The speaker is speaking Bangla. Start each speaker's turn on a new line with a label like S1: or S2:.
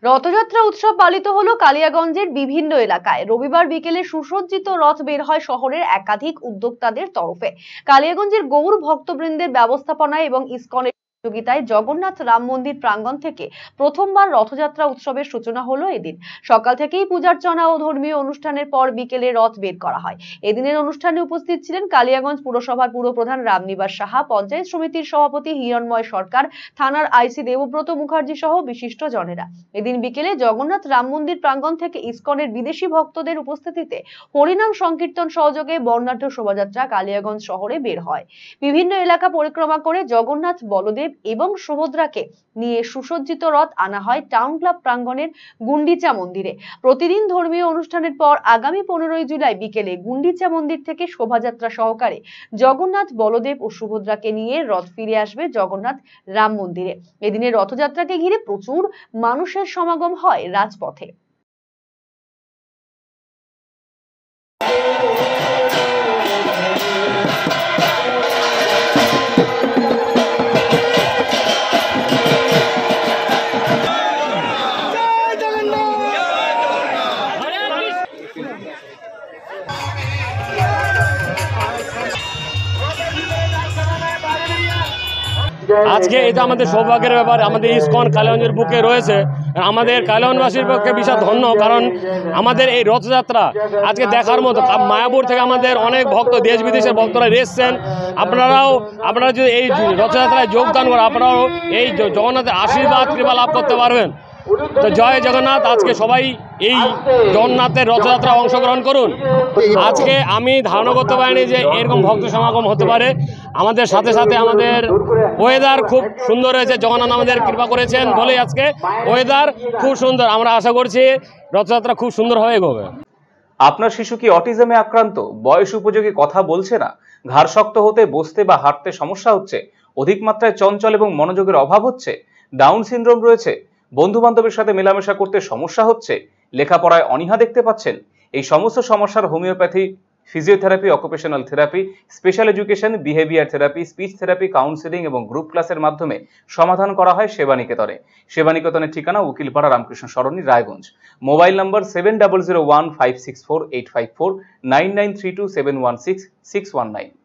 S1: রথযাত্রা উৎসব পালিত হলো কালিয়াগঞ্জের বিভিন্ন এলাকায়। রবিবার বিকেলে সুসজ্জিত রথ বের হয় শহরের একাধিক উদ্যোক্তাদের তরফে। কালিয়াগঞ্জের গৌর ভক্তবৃন্দের ব্যবস্থাপনায় এবং ইসকনের সহযোগিতায় জগন্নাথ রাম মন্দির প্রাঙ্গণ থেকে প্রথমবার রথযাত্রা উৎসবের সূচনা হলো এদিন। সকাল থেকেই পূজার্চনা ও ধর্মীয় অনুষ্ঠানের পর বিকেলে রথ বের করা হয়। এদিনের অনুষ্ঠানে উপস্থিত ছিলেন কালিয়াগঞ্জ পুরসভার পুরপ্রধান রামনিবাস সাহা, পঞ্চায়েত সমিতির সভাপতি হিরণময় সরকার, থানার আইসি দেবব্রত মুখার্জি সহ বিশিষ্ট জনেরা। এদিন বিকেলে জগন্নাথ রাম মন্দির প্রাঙ্গণ থেকে ইসকনের বিদেশি ভক্তদের উপস্থিতিতে হরিনাম সংকীর্তন সহযোগে বর্ণাঢ্য শোভাযাত্রা কালিয়াগঞ্জ শহরে বের হয়। বিভিন্ন এলাকা পরিক্রমা করে জগন্নাথ, বলদেব এবং সুভদ্রাকে নিয়ে সুসজ্জিত রথ আনা হয় টাউন ক্লাব প্রাঙ্গণের গুন্ডিচা মন্দিরে। প্রতিদিন ধর্মীয় অনুষ্ঠানের পর আগামী 15 জুলাই বিকেলে গুন্ডিচা মন্দির থেকে শোভাযাত্রা সহকারে জগন্নাথ, বলদেব ও সুভদ্রাকে নিয়ে রথ ফিরে আসবে জগন্নাথ রাম মন্দিরে। এদিনের রথযাত্রাকে ঘিরে প্রচুর মানুষের সমাগম হয় রাজপথে।
S2: আজকে এটা আমাদের সৌভাগ্যের ব্যাপার, আমাদের ইসকন কালিয়াগঞ্জের বুকে রয়েছে। আমাদের কালিয়াগঞ্জবাসীর পক্ষে বিশাল ধন্য, কারণ আমাদের এই রথযাত্রা আজকে দেখার মতো। মায়াপুর থেকে আমাদের অনেক ভক্ত, দেশ বিদেশের ভক্তরা এসছেন। আপনারা যদি এই রথযাত্রায় যোগদান করেন, আপনারাও এই জগন্নাথের আশীর্বাদ কৃপা লাভ করতে পারবেন। তো জয় জগন্নাথ। আজকে সবাই এই জগন্নাথের রথযাত্রা অংশগ্রহণ করুন। আজকে আমি ধারণা করতে পারিনি যে এরকম ভক্ত সমাগম হতে পারে। আমাদের সাথে সাথে আমাদের ওয়েদার খুব সুন্দর হয়েছে, জগন্নাথ আমাদের কৃপা করেছেন বলেই আজকে ওয়েদার খুব সুন্দর। আমরা আশা করছি রথযাত্রা খুব সুন্দরভাবে এগোবে।
S3: আপনার শিশু কি অটিজমে আক্রান্ত? বয়স উপযোগী কথা বলছে না, ঘাড় শক্ত হতে, বসতে বা হাঁটতে সমস্যা হচ্ছে, অধিক মাত্রায় চঞ্চল এবং মনোযোগের অভাব হচ্ছে, ডাউন সিনড্রোম রয়েছে, বন্ধু বান্ধবের সাথে মেলামেশা করতে সমস্যা হচ্ছে, লেখাপড়ায় অনীহা দেখতে পাচ্ছেন? এই সমস্ত সমস্যার homeopathy, physiotherapy, occupational therapy, special education, behaviour therapy, speech therapy, counselling এবং গ্রুপ ক্লাসের মাধ্যমে সমাধান করা হয় সেবানিকেতনে। সেবানিকেতনের ঠিকানা উকিলপাড়া, রামকৃষ্ণ সরণি, রায়গঞ্জ। মোবাইল নম্বর 7001564854, 9932716619।